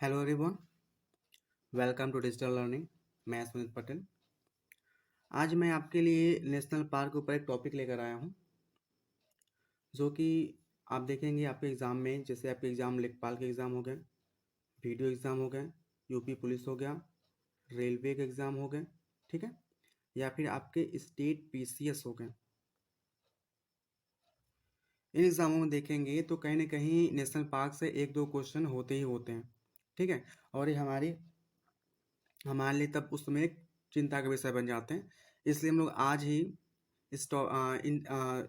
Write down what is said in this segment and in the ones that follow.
Hello everyone, welcome to digital learning. मैं सुनीत पटेल। आज मैं आपके लिए नेशनल पार्क के ऊपर एक टॉपिक लेकर आया हूं, जो कि आप देखेंगे आपके एग्ज़ाम में। जैसे आपके एग्ज़ाम लेखपाल के एग्ज़ाम हो गए, वीडियो एग्ज़ाम हो गए, यूपी पुलिस हो गया, रेलवे के एग्ज़ाम हो गए, ठीक है, या फिर आपके स्टेट पीसीएस हो गए। इन एग्ज़ामों में देखेंगे तो कहीं ना कहीं नेशनल पार्क से एक दो क्वेश्चन होते ही होते हैं, ठीक है। और ये हमारे लिए तब उस समय एक चिंता का विषय बन जाते हैं। इसलिए हम लोग आज ही इन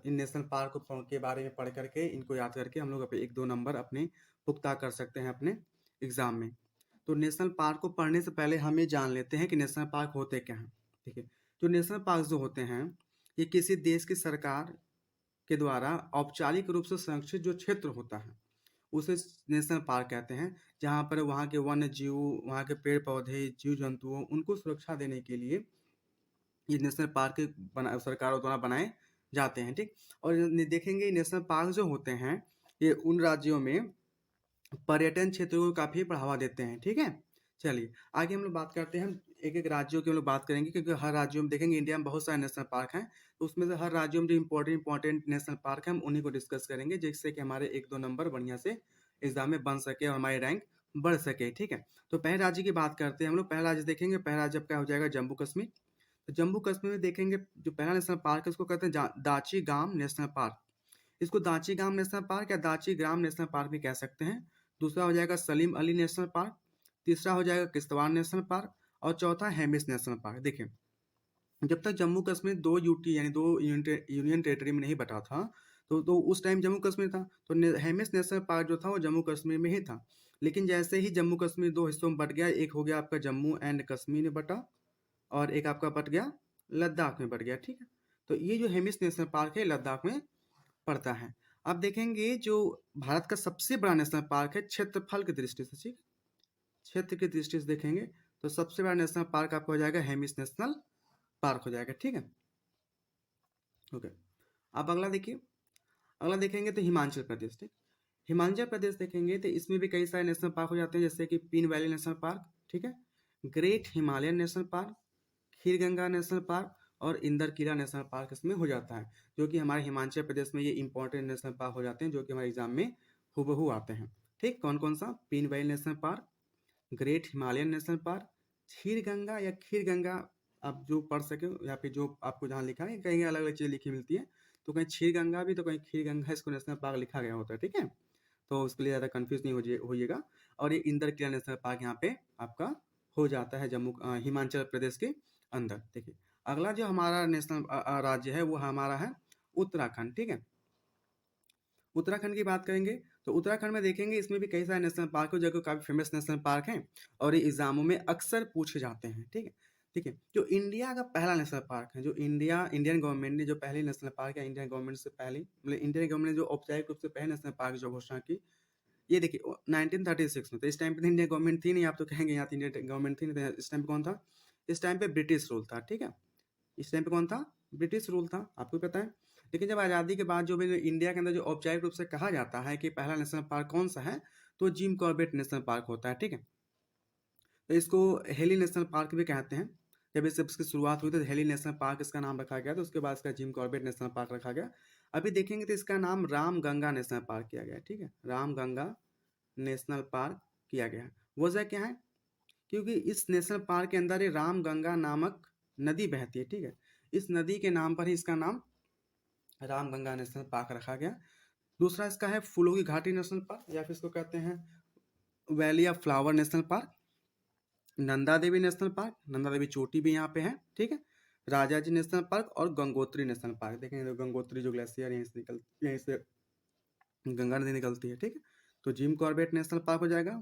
नेशनल पार्क के बारे में पढ़ करके, इनको याद करके हम लोग एक दो नंबर अपने पुख्ता कर सकते हैं अपने एग्जाम में। तो नेशनल पार्क को पढ़ने से पहले हम ये जान लेते हैं कि नेशनल पार्क होते क्या हैं, ठीक है। जो नेशनल पार्क जो होते हैं, ये किसी देश की सरकार के द्वारा औपचारिक रूप से संरक्षित जो क्षेत्र होता है, उसे नेशनल पार्क कहते हैं। जहाँ पर वहाँ के वन्य जीव, वहाँ के पेड़ पौधे, जीव जंतुओं, उनको सुरक्षा देने के लिए ये नेशनल पार्क सरकारों द्वारा बनाए जाते हैं, ठीक। और देखेंगे नेशनल पार्क जो होते हैं, ये उन राज्यों में पर्यटन क्षेत्रों को काफ़ी बढ़ावा देते हैं, ठीक है। चलिए आगे हम लोग बात करते हैं। एक एक राज्यों की हम लोग बात करेंगे, क्योंकि हर राज्यों में देखेंगे इंडिया में बहुत सारे नेशनल पार्क हैं, तो उसमें से हर राज्यों में जो इंपॉर्टेंट नेशनल पार्क हैं हम उन्हीं को डिस्कस करेंगे, जिससे कि हमारे एक दो नंबर बढ़िया से एग्जाम में बन सके और हमारी रैंक बढ़ सके, ठीक है। तो पहले राज्य की बात करते हैं हम लोग। पहला राज्य देखेंगे, पहला राज्य आपका हो जाएगा जम्मू कश्मीर। तो जम्मू कश्मीर में देखेंगे जो पहला नेशनल पार्क है उसको कहते हैं दाची गाम नेशनल पार्क। इसको दाची गाम नेशनल पार्क या दाची ग्राम नेशनल पार्क भी कह सकते हैं। दूसरा हो जाएगा सलीम अली नेशनल पार्क। तीसरा हो जाएगा किश्तवाड़ नेशनल पार्क। और चौथा हेमिस नेशनल पार्क। देखिए, जब तक जम्मू कश्मीर दो यूटी यानी दो यूनियन टेरिटरी में नहीं बटा था, तो उस टाइम जम्मू कश्मीर था, तो हेमिस नेशनल पार्क जो था वो जम्मू कश्मीर में ही था। लेकिन जैसे ही जम्मू कश्मीर दो हिस्सों में बट गया, एक हो गया आपका जम्मू एंड कश्मीर में बटा, और एक आपका बट गया लद्दाख में बट गया, ठीक है। तो ये जो हेमिस नेशनल पार्क है लद्दाख में पड़ता है। अब देखेंगे जो भारत का सबसे बड़ा नेशनल पार्क है क्षेत्रफल की दृष्टि से, ठीक, क्षेत्र की दृष्टि से देखेंगे तो सबसे बड़ा नेशनल पार्क आपका हो जाएगा हेमिस नेशनल पार्क हो जाएगा, ठीक है। ओके, अब अगला देखिए। अगला देखेंगे तो हिमाचल प्रदेश, ठीक। हिमाचल प्रदेश देखेंगे तो इसमें भी कई सारे नेशनल पार्क हो जाते हैं, जैसे कि पीन वैली नेशनल पार्क, ठीक है, great Himalayan national park, Kheerganga national park और इंदरकिला नेशनल पार्क इसमें हो जाता है, जो कि हमारे हिमाचल प्रदेश में ये इंपॉर्टेंट नेशनल पार्क हो जाते हैं, जो कि हमारे एग्जाम में हूबहू आते हैं, ठीक। कौन कौन सा? Pin valley national park, great Himalayan national park, Kheerganga या खीरगंगा, आप जो पढ़ सके, या फिर जो आपको जहाँ लिखा है, कहीं अलग अलग चीज़ लिखी मिलती है, तो कहीं क्षीरगंगा भी, तो कहीं खीरगंगा इसको नेशनल पार्क लिखा गया होता है, ठीक है। तो उसके लिए ज़्यादा कंफ्यूज नहीं होइएगा। और ये इंदरकिला नेशनल पार्क यहाँ पे आपका हो जाता है हिमाचल प्रदेश के अंदर। देखिए, अगला जो हमारा नेशनल राज्य है वो हमारा है उत्तराखंड, ठीक है। उत्तराखंड की बात करेंगे तो उत्तराखंड में देखेंगे इसमें भी कई सारे नेशनल पार्क हैं, जो कि काफ़ी फेमस नेशनल पार्क हैं और ये एग्जामों में अक्सर पूछे जाते हैं, ठीक है। ठीक है, जो इंडिया का पहला नेशनल पार्क है, जो इंडियन गवर्नमेंट ने जो पहले नेशनल पार्क है, इंडियन गवर्नमेंट से पहले, मतलब इंडियन गवर्नमेंट ने जो औपचारिक रूप से पहले नेशनल पार्क जो घोषणा की, ये देखिए 1936 में। तो इस टाइम पे इंडियन गवर्नमेंट थी नहीं, आप तो कहेंगे यहाँ इंडियन गवर्नमेंट थी नहीं, तो इस टाइम पे कौन था? इस टाइम पे ब्रिटिश रूल था, ठीक है। इस टाइम पे कौन था? ब्रिटिश रूल था, आपको पता है। लेकिन जब आज़ादी के बाद जो भी इंडिया के अंदर जो औपचारिक रूप से कहा जाता है कि पहला नेशनल पार्क कौन सा है, तो जिम कॉर्बेट नेशनल पार्क होता है, ठीक है। तो इसको हेली नेशनल पार्क भी कहते हैं। जब इसकी शुरुआत हुई तो हेली नेशनल पार्क इसका नाम रखा गया, तो उसके बाद इसका जिम कॉर्बेट नेशनल पार्क रखा गया। अभी देखेंगे तो इसका नाम राम गंगा नेशनल पार्क किया गया, ठीक है, राम गंगा नेशनल पार्क किया गया। वजह क्या है? क्योंकि इस नेशनल पार्क के अंदर ये राम गंगा नामक नदी बहती है, ठीक है। इस नदी के नाम पर ही इसका नाम राम गंगा नेशनल पार्क रखा गया। दूसरा इसका है फूलों की घाटी नेशनल पार्क, या फिर इसको कहते हैं valley of flower national park. Nanda Devi national park, Nanda Devi चोटी भी यहाँ पे है, ठीक है। राजा जी नेशनल पार्क और गंगोत्री नेशनल पार्क। देखेंगे तो गंगोत्री जो ग्लेशियर यहीं से गंगा नदी निकलती है, ठीक है। तो जिम कॉर्बेट नेशनल पार्क हो जाएगा,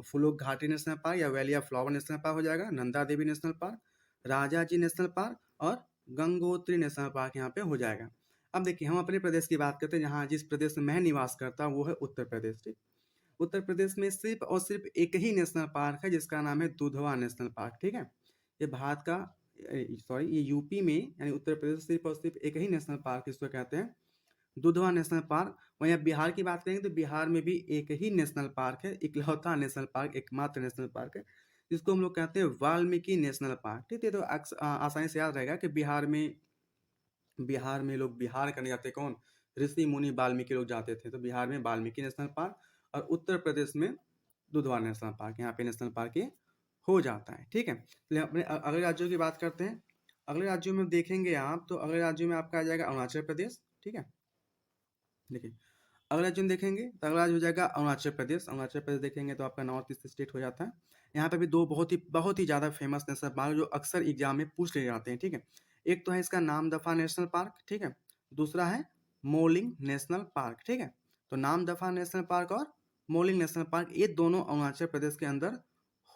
फूलों की घाटी नेशनल पार्क या valley of flower national park हो जाएगा, नंदा देवी नेशनल पार्क, राजा जी नेशनल पार्क और गंगोत्री नेशनल पार्क यहाँ पे हो जाएगा। अब देखिए, हम अपने प्रदेश की बात करते हैं, जहाँ जिस प्रदेश में मैं निवास करता हूँ वो है उत्तर प्रदेश, ठीक। उत्तर प्रदेश में सिर्फ और सिर्फ एक ही नेशनल पार्क है, जिसका नाम है दुधवा नेशनल पार्क, ठीक है। ये भारत का, सॉरी, ये यूपी में यानी उत्तर प्रदेश सिर्फ और सिर्फ एक ही नेशनल पार्क इसको कहते हैं दुधवा नेशनल पार्क। वहीं आप बिहार की बात करेंगे तो बिहार में भी एक ही नेशनल पार्क है, इकलौता नेशनल पार्क, एकमात्र नेशनल पार्क है, जिसको हम लोग कहते हैं वाल्मीकि नेशनल पार्क। ठीक है, तो आसानी से याद रहेगा कि बिहार में लोग बिहार करने जाते कौन, ऋषि मुनि वाल्मीकि लोग जाते थे, तो बिहार में वाल्मीकि नेशनल पार्क, और उत्तर प्रदेश में दुधवा नेशनल पार्क, यहाँ पे नेशनल पार्क ये हो जाता है। ठीक है, चलिए अपने अगले राज्यों की बात करते हैं। अगले राज्यों में देखेंगे आप, तो अगले राज्यों में आपका आ जाएगा अरुणाचल प्रदेश। ठीक है, देखिए अगला राज्य हम देखेंगे तो अगला राज्य हो जाएगा अरुणाचल प्रदेश। अरुणाचल प्रदेश देखेंगे तो आपका नॉर्थ ईस्ट स्टेट हो जाता है। यहाँ पे भी दो बहुत ही ज़्यादा फेमस नेशनल पार्क जो अक्सर एग्जाम में पूछ लिए जाते हैं। ठीक है, एक तो है इसका नामदफा नेशनल पार्क। ठीक है, दूसरा है मोलिंग नेशनल पार्क। ठीक है, तो नामदफा नेशनल पार्क और मोलिंग नेशनल पार्क ये दोनों अरुणाचल प्रदेश के अंदर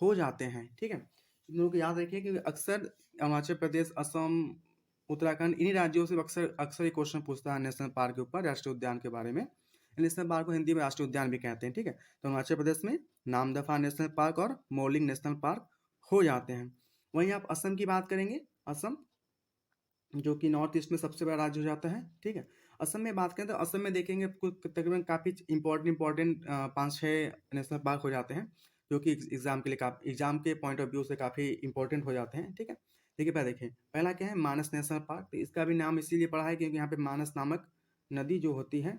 हो जाते हैं। ठीक है, इन लोगों को याद रखिए कि अक्सर अरुणाचल प्रदेश, असम, उत्तराखंड, इन्हीं राज्यों से अक्सर अक्सर ये क्वेश्चन पूछता है नेशनल पार्क के ऊपर, राष्ट्रीय उद्यान के बारे में। नेशनल पार्क को हिंदी में राष्ट्रीय उद्यान भी कहते हैं। ठीक है, तो अरुणाचल प्रदेश में नामदफा नेशनल पार्क और मोलिंग नेशनल पार्क हो जाते हैं। वहीं आप असम की बात करेंगे, असम जो कि नॉर्थ ईस्ट में सबसे बड़ा राज्य हो जाता है। ठीक है, असम में बात करें तो असम में देखेंगे तकरीबन काफ़ी इंपॉर्टेंट 5-6 नेशनल पार्क हो जाते हैं, जो कि एग्जाम के पॉइंट ऑफ व्यू से काफ़ी इंपॉर्टेंट हो जाते हैं। ठीक है, देखिए पहले देखिए, पहला क्या है, मानस नेशनल पार्क। तो इसका भी नाम इसीलिए पड़ा है क्योंकि यहाँ पे मानस नामक नदी जो होती है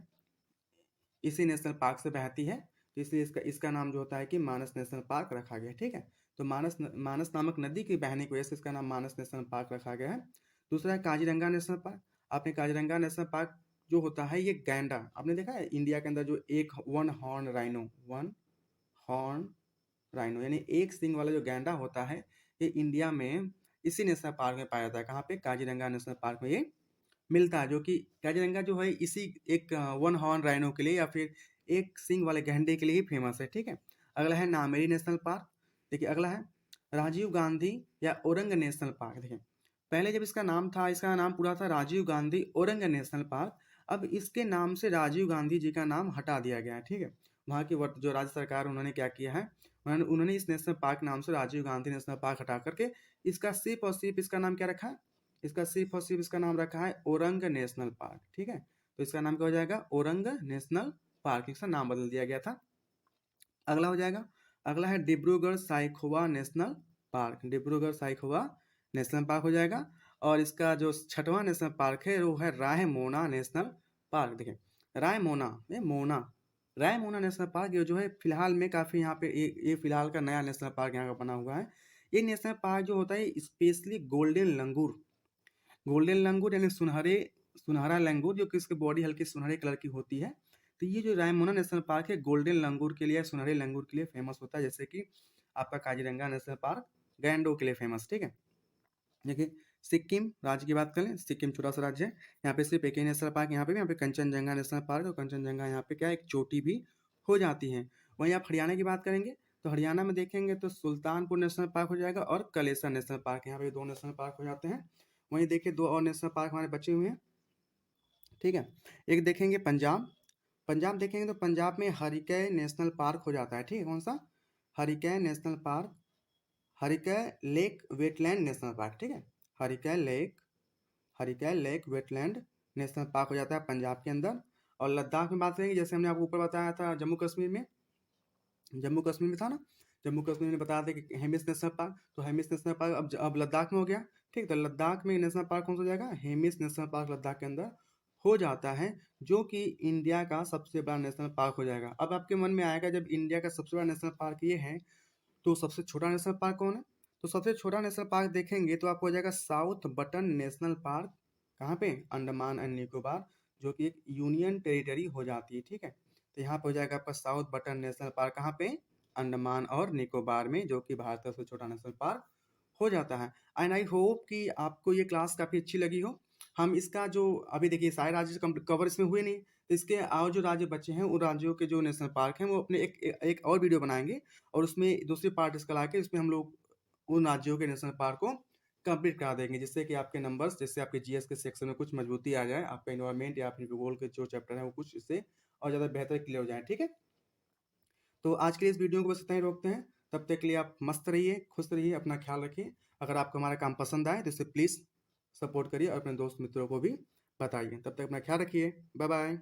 इसी नेशनल पार्क से बहती है, तो इसलिए इसका इसका नाम जो होता है कि मानस नेशनल पार्क रखा गया है। ठीक है, तो मानस नामक नदी की बहने की वजह से इसका नाम मानस नेशनल पार्क रखा गया है। दूसरा है काजीरंगा नेशनल पार्क। आपने काजीरंगा नेशनल पार्क जो होता है ये गैंडा, आपने देखा है इंडिया के अंदर जो एक वन हॉर्न राइनो यानी एक सींग वाला जो गैंडा होता है, ये इंडिया में इसी नेशनल पार्क में पाया जाता है। कहाँ पे, काजीरंगा नेशनल पार्क में ये मिलता है, जो कि काजीरंगा जो है इसी एक वन हॉर्न राइनो के लिए या फिर एक सींग वाले गैंडे के लिए ही फेमस है। ठीक है, अगला है नामेरी नेशनल पार्क। देखिए अगला है राजीव गांधी या औरंग नेशनल पार्क। देखिए पहले जब इसका नाम था, इसका नाम पूरा था राजीव गांधी औरंग नेशनल पार्क। अब इसके नाम से राजीव गांधी जी का नाम हटा दिया गया है। ठीक है, वहाँ की जो राज्य सरकार उन्होंने क्या किया है, उन्होंने इस नेशनल पार्क नाम से राजीव गांधी नेशनल पार्क हटा करके इसका सिर्फ और सिर्फ इसका नाम क्या रखा है, इसका सिर्फ और सिर्फ इसका नाम रखा है औरंग नेशनल पार्क। ठीक है, तो इसका नाम क्या हो जाएगा, औरंग नेशनल पार्क, इसका नाम बदल दिया गया था। अगला हो जाएगा, अगला है Dibrugarh Saikhowa national park. Dibrugarh Saikhowa national park हो जाएगा। और इसका जो छठवां नेशनल पार्क है वो है रायमोना नेशनल पार्क। देखिए रायमोना रायमोना नेशनल पार्क ये जो है फिलहाल में काफ़ी यहाँ पे ये फिलहाल का नया नेशनल पार्क यहाँ का बना हुआ है। ये नेशनल पार्क जो होता है स्पेशली गोल्डन लंगूर यानी सुनहरा लंगूर, जो कि इसकी बॉडी हल्की सुनहरे कलर की होती है। तो ये जो रायमोना नेशनल पार्क है गोल्डन लंगूर के लिए, सुनहरे लंगूर के लिए फेमस होता है, जैसे कि आपका काजीरंगा नेशनल पार्क गैंडो के लिए फेमस। ठीक है, देखिए सिक्किम राज्य की बात करें, सिक्किम छोटा सा राज्य है, यहाँ पे सिर्फ एक ही नेशनल पार्क, यहाँ पे कंचनजंगा नेशनल पार्क, और कंचनजंगा यहाँ पे क्या एक चोटी भी हो जाती है। वहीं आप हरियाणा की बात करेंगे तो हरियाणा में देखेंगे तो सुल्तानपुर नेशनल पार्क हो जाएगा और कलेसा नेशनल पार्क, यहाँ पे 2 नेशनल पार्क हो जाते हैं। वहीं देखिए 2 और नेशनल पार्क हमारे बचे हुए हैं। ठीक है, एक देखेंगे पंजाब देखेंगे तो पंजाब में हरिकै नेशनल पार्क हो जाता है। ठीक है, कौन सा, Harike national park, Harike lake wetland national park. ठीक है, Harike lake wetland national park हो जाता है पंजाब के अंदर। और लद्दाख में बात करेंगे, जैसे हमने आपको ऊपर बताया था जम्मू कश्मीर में था ना, जम्मू कश्मीर में बताया था कि हेमिस नेशनल पार्क, तो हेमिस नेशनल पार्क अब लद्दाख में हो गया। ठीक, तो लद्दाख में नेशनल पार्क कौन सा हो जाएगा, हेमिस नेशनल पार्क लद्दाख के अंदर हो जाता है, जो कि इंडिया का सबसे बड़ा नेशनल पार्क हो जाएगा। अब आपके मन में आएगा जब इंडिया का सबसे बड़ा नेशनल पार्क ये है तो सबसे छोटा नेशनल पार्क कौन है, तो सबसे छोटा नेशनल पार्क देखेंगे तो आपको हो जाएगा साउथ बटन नेशनल पार्क। कहाँ पे, अंडमान एंड निकोबार, जो कि एक यूनियन टेरिटरी हो जाती है। ठीक है, तो यहाँ पे हो जाएगा आपका साउथ बटन नेशनल पार्क, कहाँ पे, अंडमान और निकोबार में, जो कि भारत का सबसे छोटा नेशनल पार्क हो जाता है। एंड आई होप कि आपको ये क्लास काफ़ी अच्छी लगी हो। हम इसका जो अभी देखिए सारे राज्य कवर इसमें हुए नहीं, तो इसके और जो राज्य बचे हैं उन राज्यों के जो नेशनल पार्क हैं वो अपने एक और वीडियो बनाएंगे, और उसमें दूसरी पार्ट इसका ला के इसमें हम लोग उन राज्यों के नेशनल पार्क को कंप्लीट करा देंगे, जिससे कि आपके नंबर्स, जिससे आपके जीएस के सेक्शन में कुछ मजबूती आ जाए, आपका इन्वायरमेंट या फिर भूगोल के जो चैप्टर है वो कुछ इससे और ज़्यादा बेहतर क्लियर हो जाए। ठीक है, तो आज के लिए इस वीडियो को बस इतना ही रोकते हैं। तब तक के लिए आप मस्त रहिए, खुश रहिए, अपना ख्याल रखिए। अगर आपको हमारा काम पसंद आए तो इसे प्लीज़ सपोर्ट करिए और अपने दोस्त मित्रों को भी बताइए। तब तक अपना ख्याल रखिए। Bye bye.